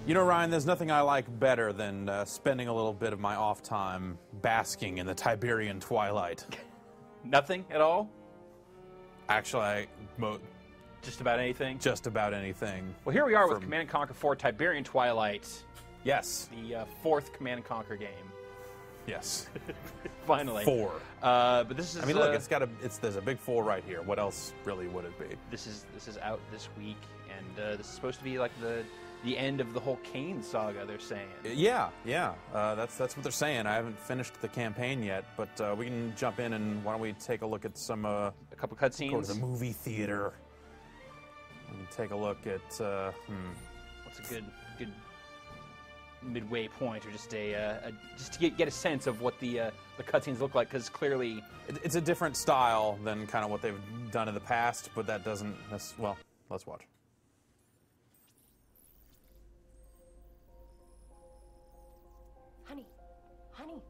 You know, Ryan, there's nothing I like better than spending a little bit of my off time basking in the Tiberian Twilight. Nothing at all? Actually, Just about anything? just about anything. Well, here we are with Command & Conquer 4 Tiberian Twilight, Yes. the fourth Command & Conquer game. Yes. Finally. 4. But this is. I mean, look, there's a big 4 right here. What else really would it be? This is out this week, and this is supposed to be like the end of the whole Kane saga. They're saying. Yeah. That's what they're saying. I haven't finished the campaign yet, but we can jump in and why don't we take a look at some A couple cutscenes. go to the movie theater. We can take a look at What's a good midway point, or just just to get a sense of what the cutscenes look like, because clearly it's a different style than kind of what they've done in the past, but that doesn't. Well, let's watch. Honey,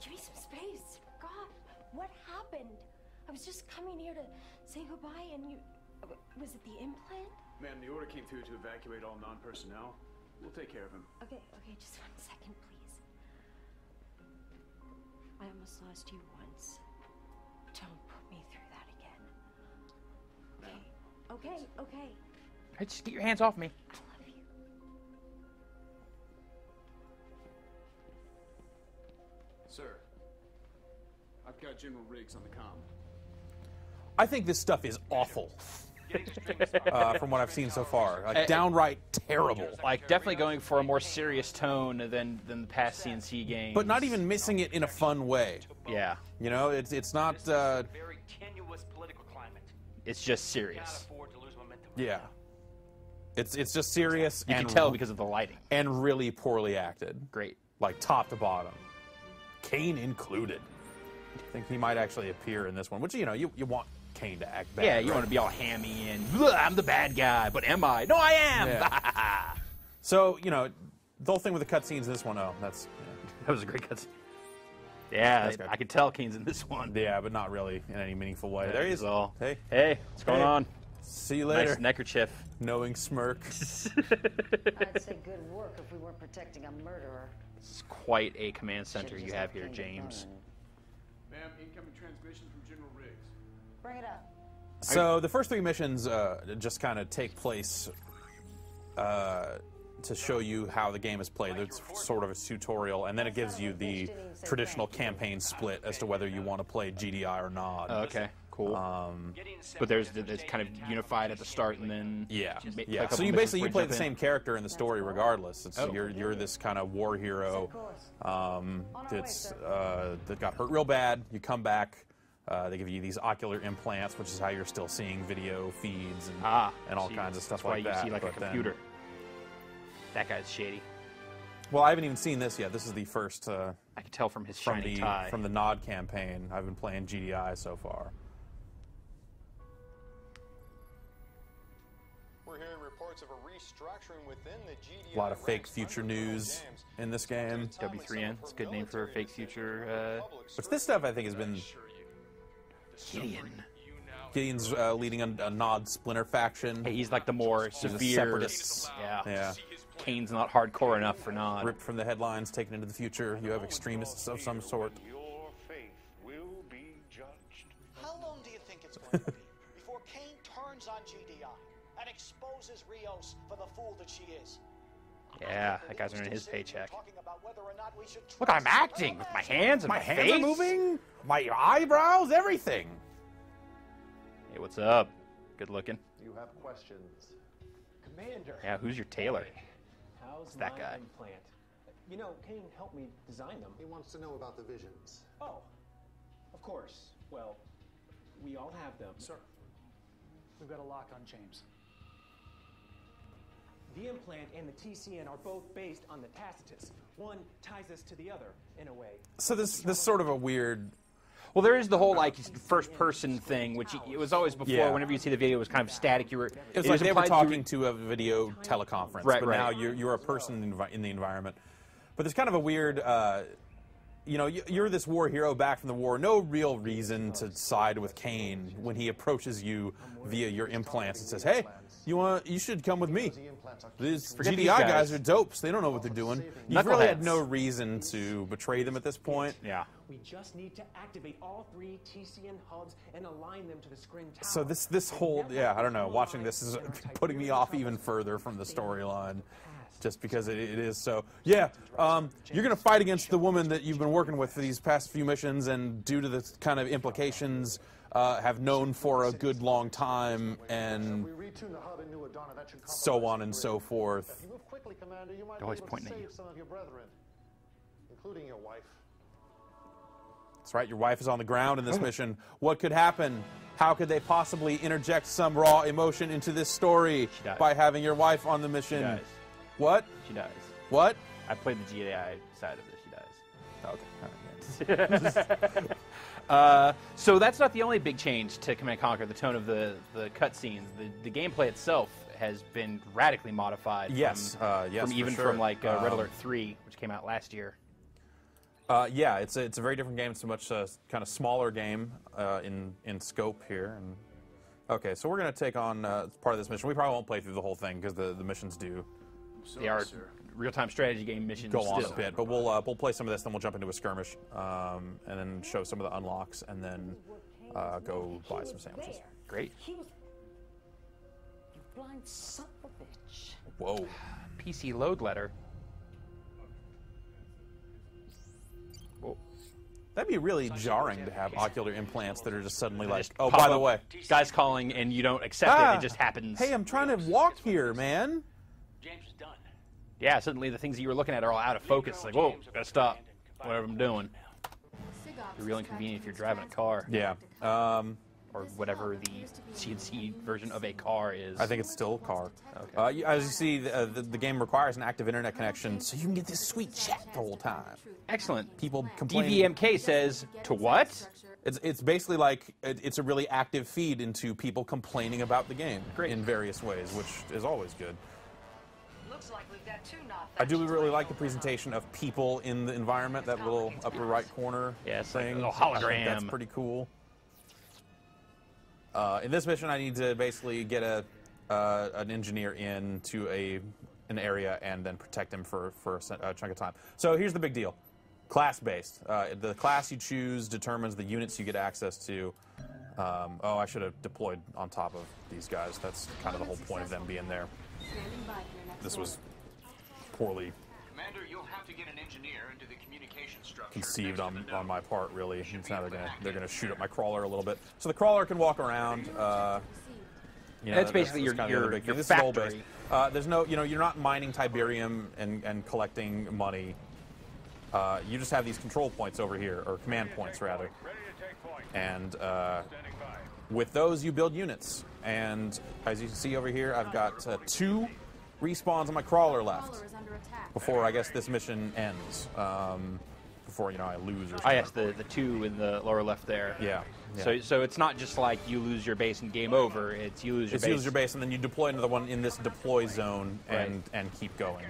give me some space. God, what happened? I was just coming here to say goodbye, and you. Was it the implant? Ma'am, the order came through to evacuate all non-personnel. We'll take care of him. Okay, just 1 second, please. I almost lost you once. Don't put me through that again. Okay. Hey, just get your hands off me. I love you. Sir, I've got General Riggs on the comm. I think this stuff is awful. From what I've seen so far, like downright terrible. Like, definitely going for a more serious tone than the past CNC games. But not even missing it in a fun way. Yeah. You know, it's not. Very tenuous political climate. It's just serious. Yeah. It's just serious. You can tell because of the lighting. And really poorly acted. Great. Like top to bottom, Kane included. I think he might actually appear in this one, which you want Kane to act bad. Yeah, you want to be all hammy and I'm the bad guy, but am I? No, I am. Yeah. So the whole thing with the cutscenes in this one, that's That was a great cutscene. Yeah, good. I could tell Kane's in this one. yeah, but not really in any meaningful way. There he is. All. Hey, what's going on? See you later. Nice neckerchief. Knowing smirk. I'd say good work if we weren't protecting a murderer. This is quite a command center you have here, James. Ma'am, incoming transmission from General Riggs. Bring it up. So the first 3 missions just kind of take place to show you how the game is played. It's sort of a tutorial, and then it gives you the traditional campaign split as to whether you want to play GDI or not. Okay, cool. But it's kind of unified at the start, and then Yeah. a couple So you missions basically before play jump the in. same character in the story regardless. You're this kind of war hero that got hurt real bad. You come back. They give you these ocular implants, which is how you're still seeing video feeds and all kinds of stuff that's why like that. you see like a But then- computer. That guy's shady. well, I haven't even seen this yet. This is the first I can tell from his shiny tie. from the Nod campaign. I've been playing GDI so far. We're hearing reports of a restructuring within the GDI. A lot of fake ranks future under news games. in this game. W3N. It's a good name for a fake future. Which this stuff I think has been. Gideon. Gideon's leading a Nod Splinter faction. Hey, he's like the more He's a severe. separatist. Yeah. Yeah. Kane's not hardcore enough for Nod. Ripped from the headlines, taken into the future. You have extremists of some sort. Your faith will be judged. How long do you think it's going to be before Kane turns on GDI and exposes Rios for the fool that she is? Yeah, that guy's earning his paycheck. Talking about whether or not we should Look, I'm acting with my hands and my hands face. are moving. My eyebrows, everything. Hey, what's up? Good looking. You have questions. Commander. Yeah, who's your tailor? How's that my guy? implant? You know, Kane helped me design them. He wants to know about the visions. Oh, of course. Well, we all have them. Sir, we've got a lock on James. The implant and the TCN are both based on the Tacitus. One ties us to the other, in a way. So this sort of a weird. Well, there is the whole like first-person thing, which it was always before. Yeah. Whenever you see the video, it was kind of static. It was like they were talking to a video teleconference, Right, but right. now you're a person in the environment. But there's kind of a weird you know, you're this war hero back from the war. No real reason to side with Kane when he approaches you via your implants and says, "Hey, you should come with me. These GDI guys are dopes. They don't know what they're doing." You've really had no reason to betray them at this point. Yeah. We just need to activate all 3 TCN hubs and align them to the Scrin Tower. So this whole, I don't know, watching this is putting me off even further from the storyline. Just because it is so. Yeah, you're going to fight against the woman that you've been working with for these past few missions, and due to the kind of implications, have known for a good long time, and so on and so forth. Always pointing at you. Including your wife. That's right, your wife is on the ground in this mission. What could happen? How could they possibly interject some raw emotion into this story by having your wife on the mission? She dies. What? She dies. What? I played the GDI side of this. She dies. Okay. So that's not the only big change to Command & Conquer, the tone of the cutscenes. The gameplay itself has been radically modified. Yes, from like Red Alert 3, which came out last year. Yeah, it's a very different game. It's a much kind of smaller game in scope here. And okay, so we're going to take on part of this mission. We probably won't play through the whole thing because the missions do. They are real-time strategy game missions. Go on a bit, but we'll play some of this, then we'll jump into a skirmish, and then show some of the unlocks, and then go buy some sandwiches. Great. You blind son of a bitch. Whoa. PC load letter. Whoa. That'd be really jarring to have ocular implants that are just suddenly like, Just oh, pop by the up, way. Guy's calling, and you don't accept it. It just happens. Hey, I'm trying to walk here, man. James is done. Yeah, suddenly the things that you were looking at are all out of focus. Like, whoa, gotta stop. Whatever I'm doing. It'd be real inconvenient if you're driving a car. Yeah. Or whatever the CNC version of a car is. I think it's still a car. Okay. As you see, the game requires an active internet connection, so you can get this sweet chat the whole time. Excellent. People complain. DVMK says, to what? It's basically like it's a really active feed into people complaining about the game in various ways, which is always good. Looks like we've got 2 knots. I do really like the presentation of people in the environment, that little upper right corner thing. Like a little hologram. I think that's pretty cool. In this mission, I need to basically get an engineer into an area and then protect him for a chunk of time. So here's the big deal. Class-based. The class you choose determines the units you get access to. Oh, I should have deployed on top of these guys. That's kind of the whole point of them being there. This was poorly Commander, you'll have to get an engineer into the communication structure. conceived on my part, really. It's now they're gonna shoot at my crawler a little bit. So the crawler can walk around. That's basically your factory. There's no, you're not mining Tiberium and collecting money. You just have these control points over here, or command points rather. And with those, you build units. And as you can see over here, I've got 2 respawns on my crawler left before I guess this mission ends. Before I lose or something. Yes, the 2 in the lower left there. Yeah. So it's not just like you lose your base and game over. It's you lose your base. You lose your base and then you deploy another one in this deploy zone and keep going.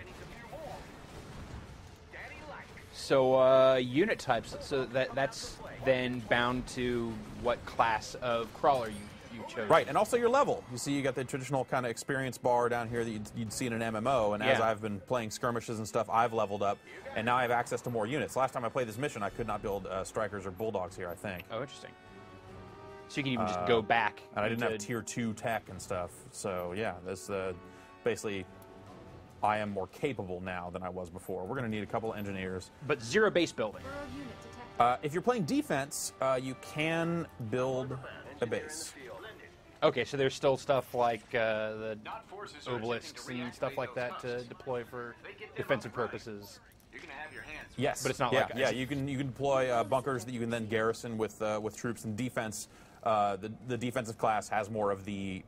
So unit types. So that's then bound to what class of crawler you chose. Right, and also your level. You see, you got the traditional kind of experience bar down here that you'd see in an MMO, and as I've been playing skirmishes and stuff, I've leveled up, and now I have access to more units. Last time I played this mission, I could not build strikers or bulldogs here, I think. Oh, interesting. So you can even just go back. And I didn't have tier 2 tech and stuff, so yeah, this basically, I am more capable now than I was before. We're going to need a couple of engineers. But 0 base building. If you're playing defense, you can build a base. Okay, so there's still stuff like the obelisks and stuff like that to deploy for defensive purposes. Yes, but it's not like you can deploy bunkers that you can then garrison with troops and defense. The defensive class has more of the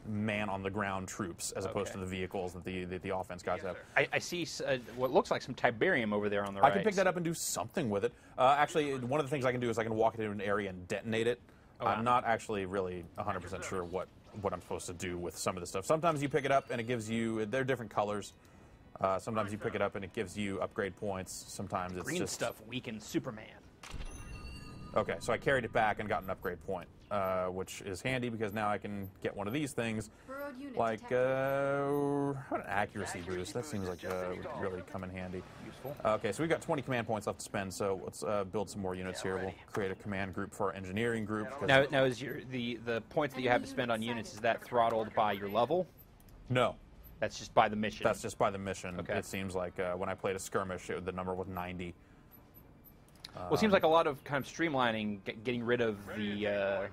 man on the ground troops as opposed to the vehicles that the offense guys have. I see what looks like some Tiberium over there on the right. I can pick that up and do something with it. Actually, one of the things I can do is I can walk into an area and detonate it. I'm not actually really 100% sure what I'm supposed to do with some of this stuff. Sometimes you pick it up and it gives you, they're different colors. Sometimes you pick it up and it gives you upgrade points. Sometimes it's Green just stuff weakens Superman. Okay, so I carried it back and got an upgrade point, which is handy because now I can get one of these things, like how about an accuracy boost? That seems like would really come in handy. Useful. Okay, so we've got 20 command points left to spend, so let's build some more units here. We'll create a command group for our engineering group. Now is the points that you have to spend on units, is that throttled by your level? No. That's just by the mission. That's just by the mission. Okay. It seems like when I played a skirmish, the number was 90. Well, it seems like a lot of kind of streamlining, getting rid of the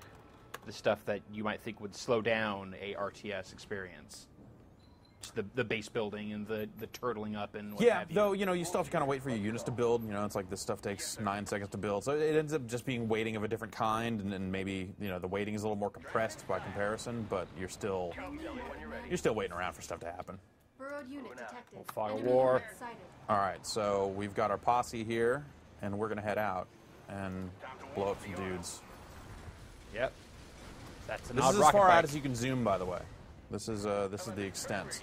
stuff that you might think would slow down a RTS experience. Just the base building and the turtling up and what have you. Though, you still have to kind of wait for your units to build. It's like this stuff takes 9 seconds to build. So it ends up just being waiting of a different kind, and maybe, the waiting is a little more compressed by comparison, but you're still waiting around for stuff to happen. Burrowed unit detected. Fog of Enemy war. unit sighted. All right, so we've got our posse here, and we're going to head out and blow up some dudes. Yep. That's an This odd is as rocket far bike. out as you can zoom, by the way. This is the extent.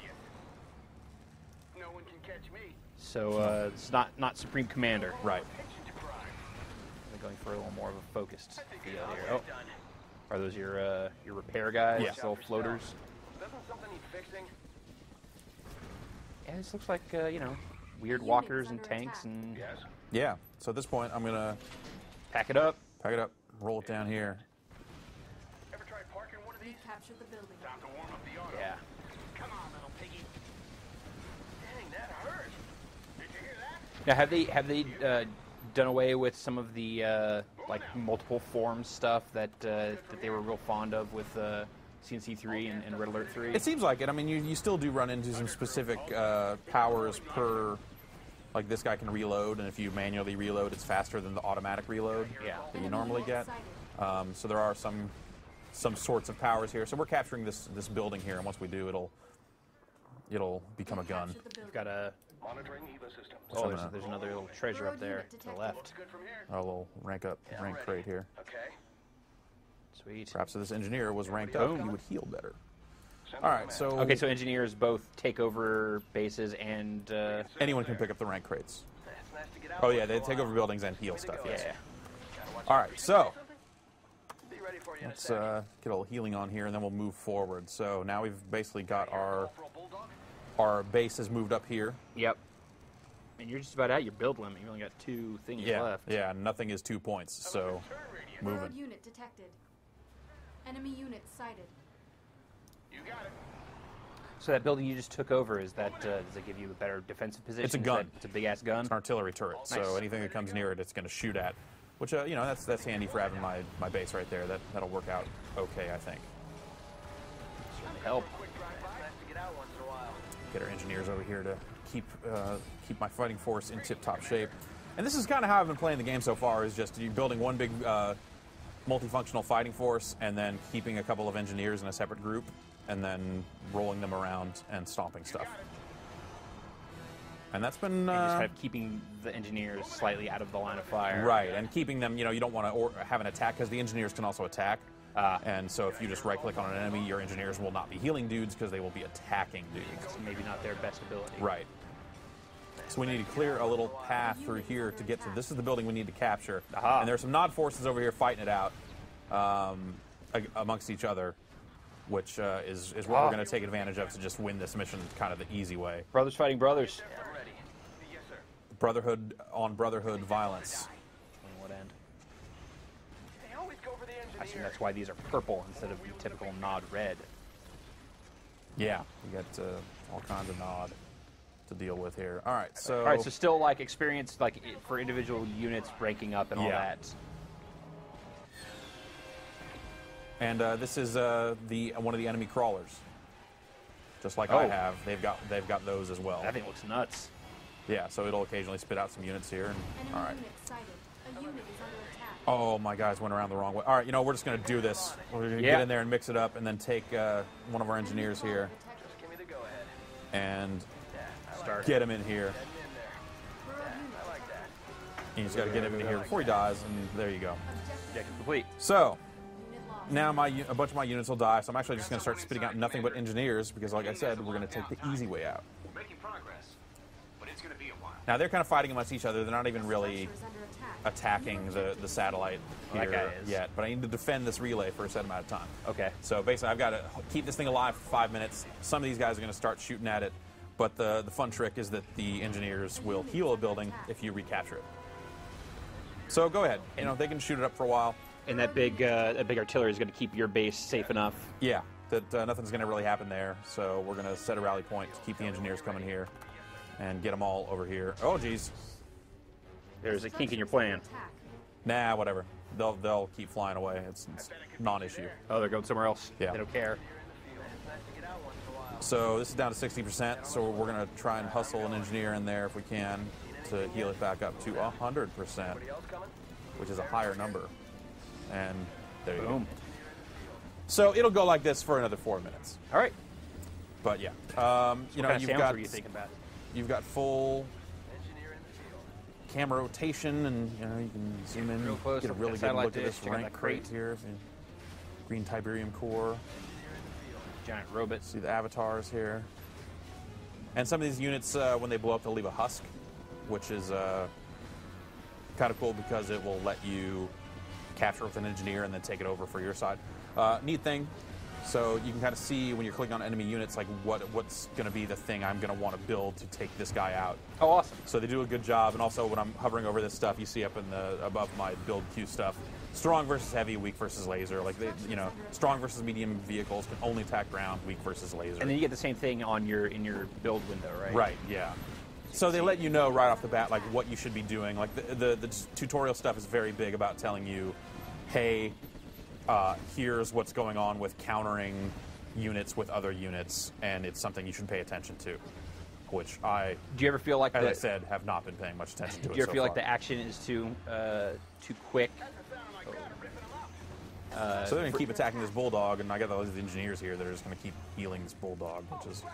No one can catch me. So it's not Supreme Commander. Right. They're going for a little more of a focused deal here. Oh, are those your repair guys? Yeah. Little floaters. Doesn't something need fixing? Yeah, this looks like weird Unit walkers is and under tanks attack. and Yeah. So at this point, I'm going to pack it up. pack it up, roll it down here. Ever try parking one of these? Capture the building. Time to warm up the auto. Yeah. Come on, little piggy. Dang, that hurt. Did you hear that? Now, have they done away with some of the like multiple forms stuff that they were real fond of with CNC3 and Red Alert 3? It seems like it. I mean, you still do run into some specific powers per... Like this guy can reload, and if you manually reload, it's faster than the automatic reload that you normally get. So there are some sorts of powers here. So we're capturing this building here, and once we do, it'll become a gun. You've got a Monitoring EVA system. oh, there's another little treasure up there to the left. Good from here. Our little rank crate here. Okay. Sweet. Perhaps if this engineer was ranked up, he would heal better. All right, so Okay, so engineers both take over bases and anyone can pick up the rank crates. It's nice to get out. Oh yeah, they take over buildings and heal stuff. Yes. yeah. All right, so Be ready for you in a let's sec. get a little healing on here, and then we'll move forward. So now we've basically got For a bulldog? our base has moved up here. Yep. And you're just about at your build limit. You only got 2 things left. Yeah, nothing is 2 points, so Burrowed moving. unit detected. Enemy unit sighted. You got it. So that building you just took over, does it give you a better defensive position? It's a Is gun. that- It's a big ass gun. It's an artillery turret, so Nice. anything that comes near it, it's going to shoot at. Which that's handy for having my base right there. That'll work out okay, I think. Certainly help. Quick drive by. Nice to get out once in a while. Get our engineers over here to keep my fighting force in tip-top shape. And this is kind of how I've been playing the game so far. Is just you building one big multifunctional fighting force, and then keeping a couple of engineers in a separate group, and then rolling them around and stomping stuff. And that's been And just kind of keeping the engineers slightly out of the line of fire. right, and keeping them. You don't want to have an attack because the engineers can also attack. And so if you just right-click on an enemy, your engineers will not be healing dudes because they will be attacking dudes. It's maybe not their best ability. Right. So we need to clear a little path through here to get to. This is the building we need to capture. Aha. And there's some Nod forces over here fighting it out amongst each other, which is what we're going to take advantage of to just win this mission kind of the easy way. Brothers fighting brothers. I'm ready. Yes, sir. Brotherhood on brotherhood violence. On what end? They always go for the I assume engineer. that's why these are purple instead of the typical Nod red. Yeah, we got all kinds of Nod to deal with here. All right, so All right, so still like experience for individual units breaking up and all Yeah. that. and this is one of the enemy crawlers. Just like I Oh. have, they've got those as well. That thing looks nuts. Yeah, so it'll occasionally spit out some units here. And, Enemy all right. unit sighted. A unit is under attack. Oh, my guys went around the wrong way. All right, we're just going to do this. We're going to Yeah. get in there and mix it up and then take one of our engineers here Just give me the go-ahead. and Start. get him in here. Burrowed unit detected. You just got to get him in here before he dies, and there you go. Objective complete. So, Unit lost. now a bunch of my units will die, so I'm actually just going to start spitting out nothing but engineers because, like I said, we're going to take the easy way out. Making progress. It's gonna be a while. Now they're kind of fighting amongst each other. They're not even really attacking the satellite Well, that here guy is. yet. But I need to defend this relay for a set amount of time. Okay. So basically, I've got to keep this thing alive for 5 minutes. Some of these guys are going to start shooting at it, but the fun trick is that the engineers will heal a building if you recapture it. So go ahead. You know, they can shoot it up for a while. And that big artillery is going to keep your base safe enough. Yeah, that nothing's going to really happen there. So we're going to set a rally point to keep the engineers coming here and get them all over here. Oh, geez. There's a kink in your plan. Nah, whatever. They'll keep flying away. It's non-issue. Oh, they're going somewhere else. Yeah. They don't care. So this is down to 60%, so we're going to try and hustle an engineer in there if we can to heal it back up to 100%, which is a higher number. And there you go. So it'll go like this for another 4 minutes. All right. But yeah, you know, What kind of sounds were you thinking about? You've got full camera rotation, and you know you can zoom in, Real close, get a really good satellite look at dish, this check out rank that crate crate. here. Green Tiberium core. Giant robots. See the avatars here. And some of these units, when they blow up, they'll leave a husk, which is kind of cool because it will let you capture with an engineer and then take it over for your side. Neat thing. So you can kind of see when you're clicking on enemy units, like what's going to be the thing I'm going to want to build to take this guy out. Oh, awesome. So they do a good job. And also when I'm hovering over this stuff, you see up in the above my build queue stuff, strong versus heavy, weak versus laser. Like you know, strong versus medium vehicles can only attack ground, weak versus laser. And then you get the same thing on in your build window, right? Right, yeah. So they let you know right off the bat like what you should be doing. Like the tutorial stuff is very big about telling you, hey, here's what's going on with countering units with other units, and it's something you should pay attention to. Which do you ever feel like as I said, have not been paying much attention to. Do you ever feel like the action is too quick? So they're going to keep attacking this bulldog, and I got all these engineers here that are just going to keep healing this bulldog, which is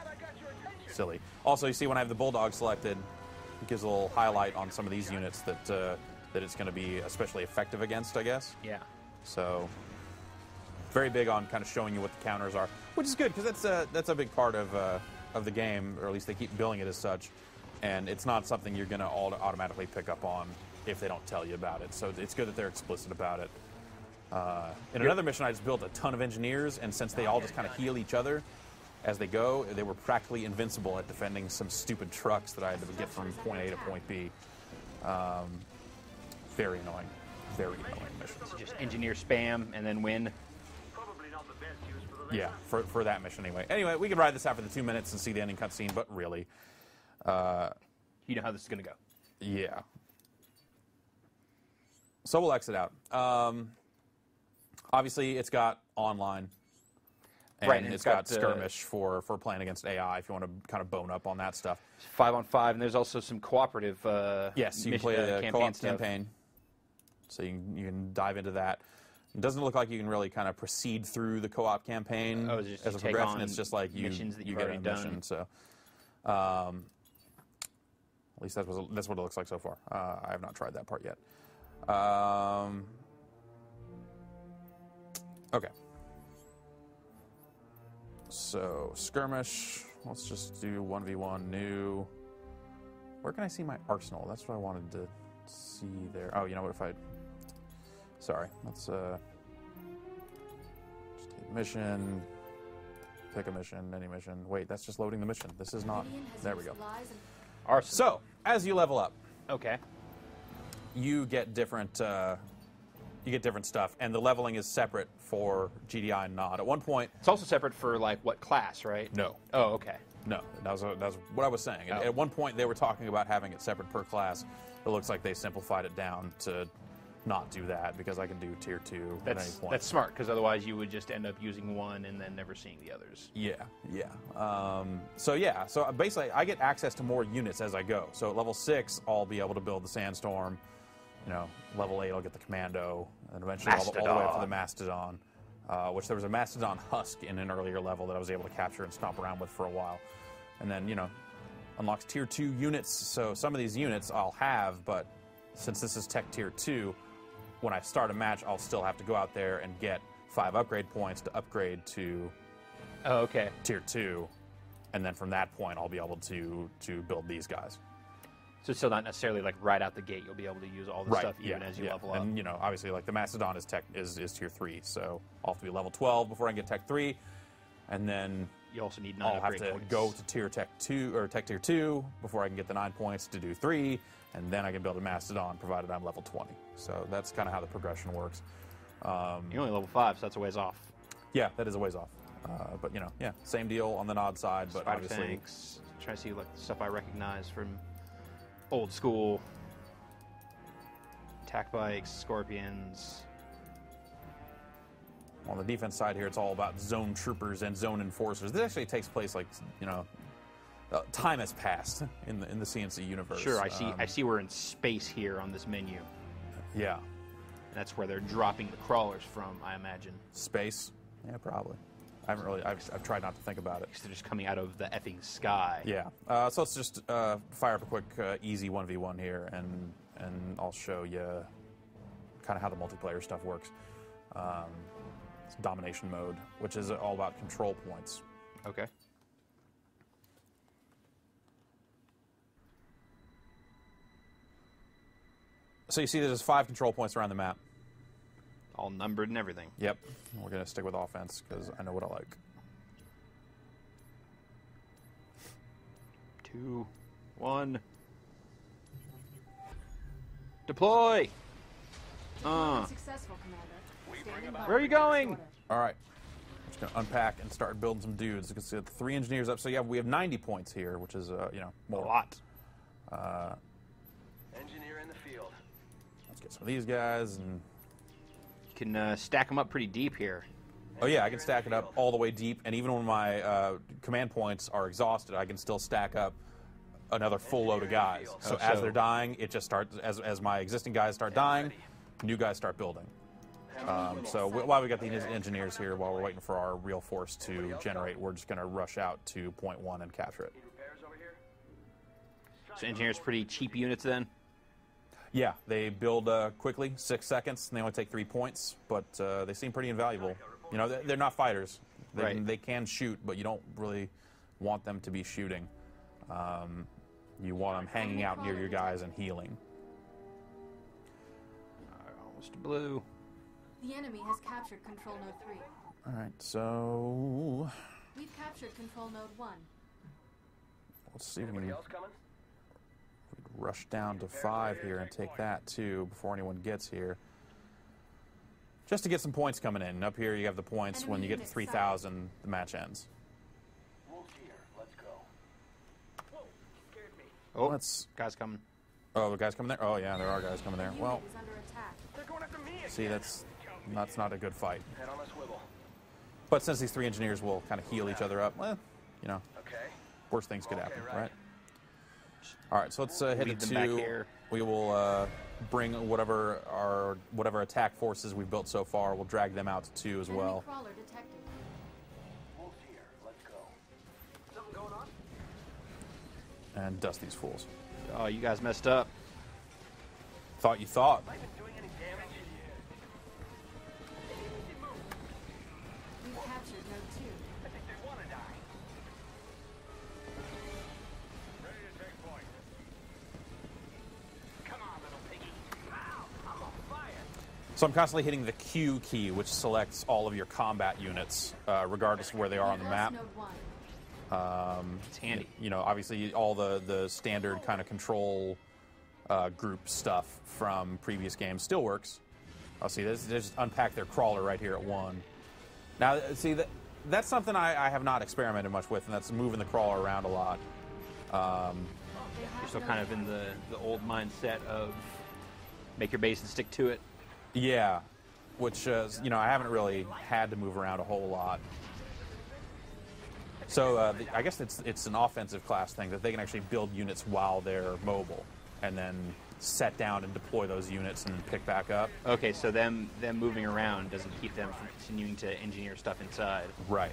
silly. Also, you see when I have the bulldog selected, it gives a little highlight on some of these units that it's going to be especially effective against, I guess. Yeah. So very big on kind of showing you what the counters are, which is good because that's a big part of the game, or at least they keep billing it as such. And it's not something you're going to automatically pick up on if they don't tell you about it. So it's good that they're explicit about it. In another mission, I just built a ton of engineers, and since they all just kind of heal each other as they go, they were practically invincible at defending some stupid trucks that I had to get from point A to point B. Very annoying. Very annoying missions. Just engineer spam and then win. Yeah, for that mission anyway. Anyway, we can ride this out for the 2 minutes and see the ending cutscene, but really... you know how this is going to go. Yeah. So we'll exit out. Obviously, it's got online. And, right, and it's got skirmish for playing against AI if you want to kind of bone up on that stuff. 5-on-5, and there's also some cooperative yes, you can play the co-op campaign. So you can dive into that. It doesn't look like you can really kind of proceed through the co-op campaign as a progression. It's just like you get a mission. So, at least that's what it looks like so far. I have not tried that part yet. Okay. So skirmish. Let's just do 1v1 new. Where can I see my arsenal? That's what I wanted to see there. Oh, you know what? If I sorry, let's just take mission, pick a mission, any mission. Wait, that's just loading the mission. This is not. There we go. So, as you level up, okay, you get different stuff, and the leveling is separate for GDI and NOD. At one point, it's also separate for like what class, right? No. Oh, okay. No, that was what I was saying. Oh. At one point, they were talking about having it separate per class. It looks like they simplified it down to not do that because I can do tier 2 at any point. That's smart because otherwise you would just end up using one and then never seeing the others. Yeah. So basically, I get access to more units as I go. So at level 6, I'll be able to build the Sandstorm. You know, level 8, I'll get the Commando, and eventually all the way up to the Mastodon. Which there was a Mastodon husk in an earlier level that I was able to capture and stomp around with for a while. And then, you know, unlocks tier 2 units. So some of these units I'll have, but since this is tech tier 2, when I start a match, I'll still have to go out there and get 5 upgrade points to upgrade to tier 2. And then from that point, I'll be able to build these guys. So it's still not necessarily like right out the gate you'll be able to use all the stuff even as you level up. And obviously like the Mastodon is tier 3, so I'll have to be level 12 before I get tech 3, and then you also need 9 I'll have upgrade to points. go to tech tier 2 before I can get the 9 points to do 3, and then I can build a Mastodon provided I'm level 20. So that's kind of how the progression works. You're only level 5, so that's a ways off. Yeah, that is a ways off. But same deal on the nod side, but Spider obviously tanks. Trying to see like stuff I recognize from old school. Attack bikes, scorpions. on the defense side here, it's all about zone troopers and zone enforcers. This actually takes place like time has passed in the CNC universe. Sure, I see we're in space here on this menu. Yeah. That's where they're dropping the crawlers from, I imagine. Space? Yeah, probably. I've tried not to think about it. Because they're just coming out of the effing sky. Yeah. So let's just fire up a quick, easy 1v1 here, and I'll show you kind of how the multiplayer stuff works. It's domination mode, which is all about control points. Okay. So you see there's 5 control points around the map. All numbered and everything. Yep. We're going to stick with offense because I know what I like. 2, 1. Deploy! Successful, Commander. Standing by. Where are you going? All right. I'm just going to unpack and start building some dudes. You can see the 3 engineers up. So yeah, we have 90 points here, which is, more. A lot. Engineer in the field. Let's get some of these guys. And You can stack them up pretty deep here. oh yeah, I can stack it up all the way deep. And even when my command points are exhausted, I can still stack up another full load of guys. So as they're dying, it just starts, as my existing guys start dying, new guys start building. So while we got the engineers here, while we're waiting for our real force to generate, we're just going to rush out to point 1 and capture it. So engineers pretty cheap units then? Yeah, they build quickly, 6 seconds, and they only take 3 points, but they seem pretty invaluable. You know, they're not fighters. They can shoot, but you don't really want them to be shooting. You want them hanging out near your guys and healing. Almost blue. The enemy has captured Control Node 3. All right, so We've captured Control Node 1. let's see if we can rush down to 5 here and take that too before anyone gets here. Just to get some points coming in. Up here you have the points. Enemy When you get to unit 3,000, the match ends. Oh, Let's. guys coming. Oh, the guys coming there? Oh yeah, there are guys coming there. Unit Well, is under attack. They're going after me again. see, that's not a good fight. Head on a swivel. But since these 3 engineers will kind of heal each other up, well, Okay. worst things could happen, right. right? All right, so let's hit Leave it them back to. here. We will bring whatever attack forces we've built so far. We'll drag them out to 2 as Enemy well. crawler detected. Wolf here. Let's go. Something going on? And dust these fools. Oh, you guys messed up. Thought you thought. Have I been doing any damage? We've captured Node 2. I think they want to die. Ready to take point. Come on, little piggy. Ow! I'm on fire. So I'm constantly hitting the Q key, which selects all of your combat units, regardless of where they are on the We've map. lost Node 1. It's handy. You know, obviously all the standard kind of control group stuff from previous games still works. I'll see this. They just unpack their crawler right here at 1. Now, see that's something I have not experimented much with, and that's moving the crawler around a lot. You're still kind of in the old mindset of make your base and stick to it. Yeah, which I haven't really had to move around a whole lot. So I guess it's an offensive class thing that they can actually build units while they're mobile, and then set down and deploy those units and pick back up. Okay, so them moving around doesn't keep them from continuing to engineer stuff inside. Right.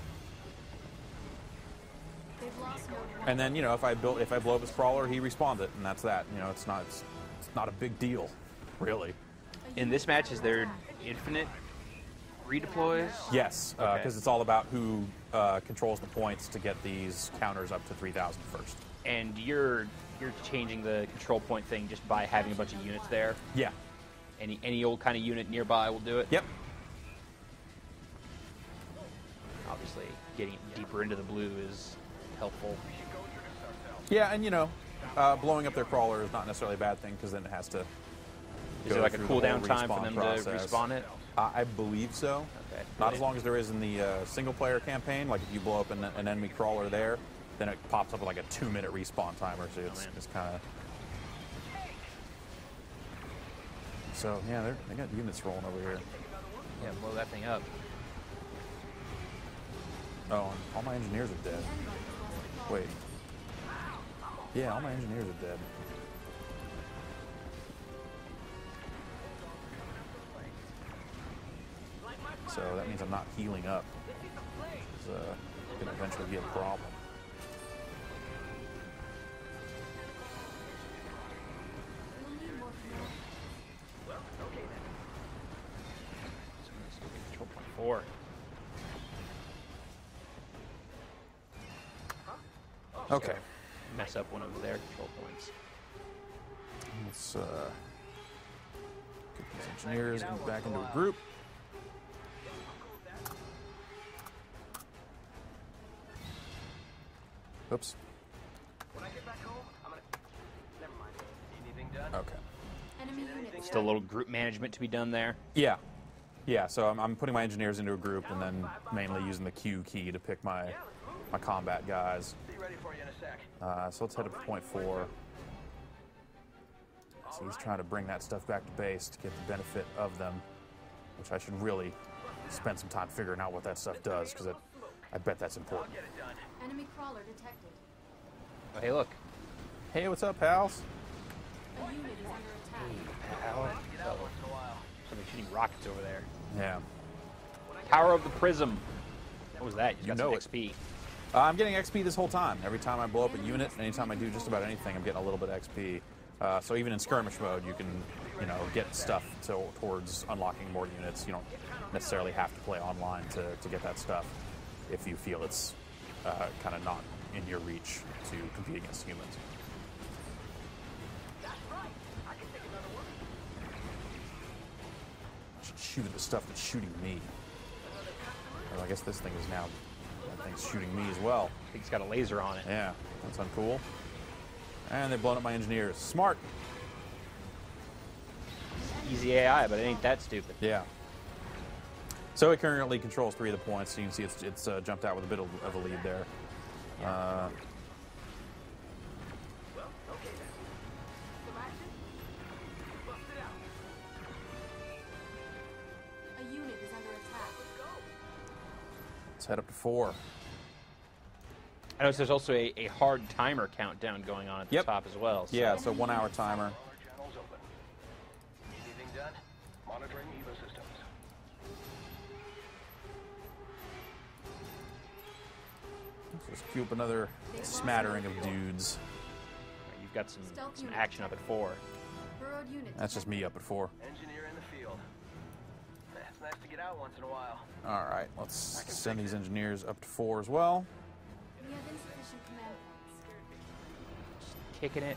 They've lost Node 1. And then if I blow up his crawler, he respawns it, and that's that. It's not a big deal, really. In this match, is there infinite redeploys? Yes, because it's all about who controls the points to get these counters up to 3,000 first. And you're changing the control point thing just by having a bunch of units there? Yeah. Any old kind of unit nearby will do it? Yep. Obviously, getting deeper into the blue is helpful. Yeah, and blowing up their crawler is not necessarily a bad thing because then it has to. Is there like a cooldown time for them to respawn it? I believe so. Okay. Not as long as there is in the single-player campaign. Like if you blow up an enemy crawler there, then it pops up with like a 2-minute respawn timer. So it's kind of. So yeah, they got units rolling over here. Yeah, blow that thing up. Oh, and all my engineers are dead. Wait. Yeah, all my engineers are dead. So that means I'm not healing up. It's going to eventually be a problem. Control point 4. Okay. Mess up one of their control points. Let's get these engineers back into a group. Oops. When I get back home, I'm gonna. Never mind. Anything done? Okay. Enemy unit. Still a little group management to be done there. Yeah. Yeah, so I'm putting my engineers into a group and then mainly using the Q key to pick my combat guys. Be ready for you in a sec. So let's head up to point 4. So he's trying to bring that stuff back to base to get the benefit of them, which I should really spend some time figuring out what that stuff does, because I bet that's important. Enemy crawler detected. Oh, hey, look. Hey, what's up, pals? A unit is under attack. Somebody shooting rockets over there. Yeah. Power of the prism. What was that? You got know some it. XP. I'm getting XP this whole time. Every time I blow up a unit, anytime I do just about anything, I'm getting a little bit of XP. So even in skirmish mode, you can, get stuff towards unlocking more units. You don't necessarily have to play online to get that stuff if you feel it's kind of not in your reach to compete against humans. I should shoot at the stuff that's shooting me. Well, I guess this thing is now. That thing's shooting me as well. I think it's got a laser on it. Yeah, that's uncool. And they've blown up my engineers. Smart. Easy AI, but it ain't that stupid. Yeah. So it currently controls 3 of the points. So you can see it's jumped out with a bit of a lead there. A unit is under attack. Let's head up to 4. I notice there's also a hard timer countdown going on at the top as well. So. Yeah, so 1-hour timer. Anything done? Monitoring EVA systems. Let's just queue up another smattering of dudes. You've got some action up at 4. Burrowed unit. That's just me up at 4. Engineer in the field. It's nice to get out once in a while. All right, let's send these engineers up to 4 as well. We have insufficient command points. Just kicking it.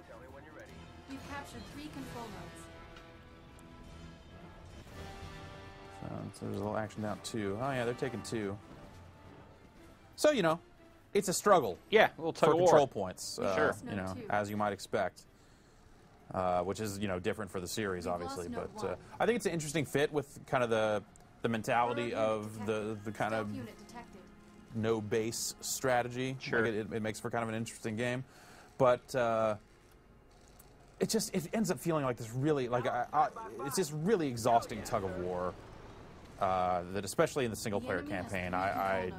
Tell me when you're ready. We've captured 3 control nodes. So there's a little action down 2. Oh yeah, they're taking 2. So it's a struggle. Yeah, a little tug for of war. control points. Sure. As you might expect. Which is different for the series, obviously. But I think it's an interesting fit with kind of the mentality of the kind of no base strategy. Sure. Like it makes for kind of an interesting game, but it ends up feeling like this really it's this really exhausting tug of war. That especially in the single player campaign, I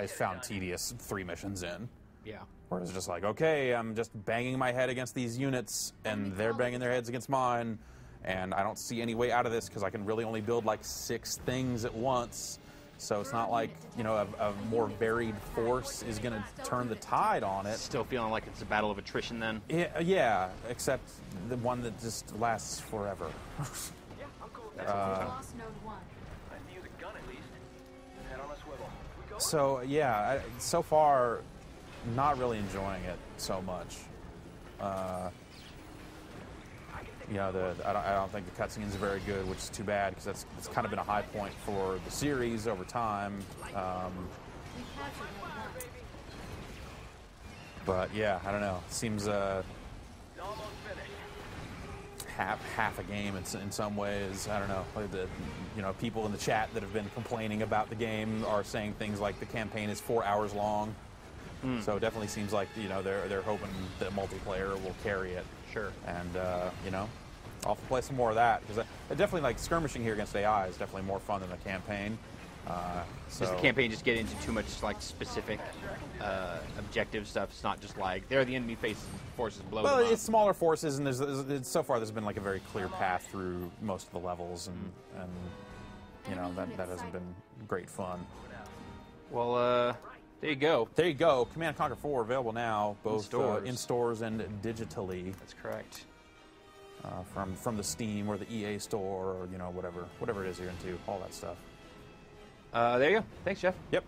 found tedious 3 missions in. Yeah. Where it's just like, okay, I'm just banging my head against these units, and they're banging their heads against mine, and I don't see any way out of this because I can really only build like 6 things at once. So it's not like, a more varied force is going to turn the tide on it. Still feeling like it's a battle of attrition then? Yeah, except the one that just lasts forever. Lost node 1. I can use a gun at least. Head on a swivel. We go. So yeah, so far, not really enjoying it so much. You know, I don't think the cutscenes are very good, which is too bad because it's kind of been a high point for the series over time. We captured node 1. But yeah, I don't know. It seems Almost finished. half a game in some ways. I don't know. Like you know, people in the chat that have been complaining about the game are saying things like the campaign is 4 hours long. So it definitely seems like, you know, they're hoping that multiplayer will carry it. Sure. And you know, I'll have to play some more of that because I definitely like skirmishing here against AI is definitely more fun than the campaign. Does the campaign just get into too much like specific objective stuff? It's not just like they're the enemy forces blow them up. It's smaller forces, and so far there's been like a very clear path through most of the levels, and you know that hasn't been great fun. Well, there you go. There you go. Command & Conquer 4 available now, both in stores and digitally. That's correct. From the Steam or the EA store or, you know, whatever it is you're into, all that stuff. There you go. Thanks, Jeff. Yep.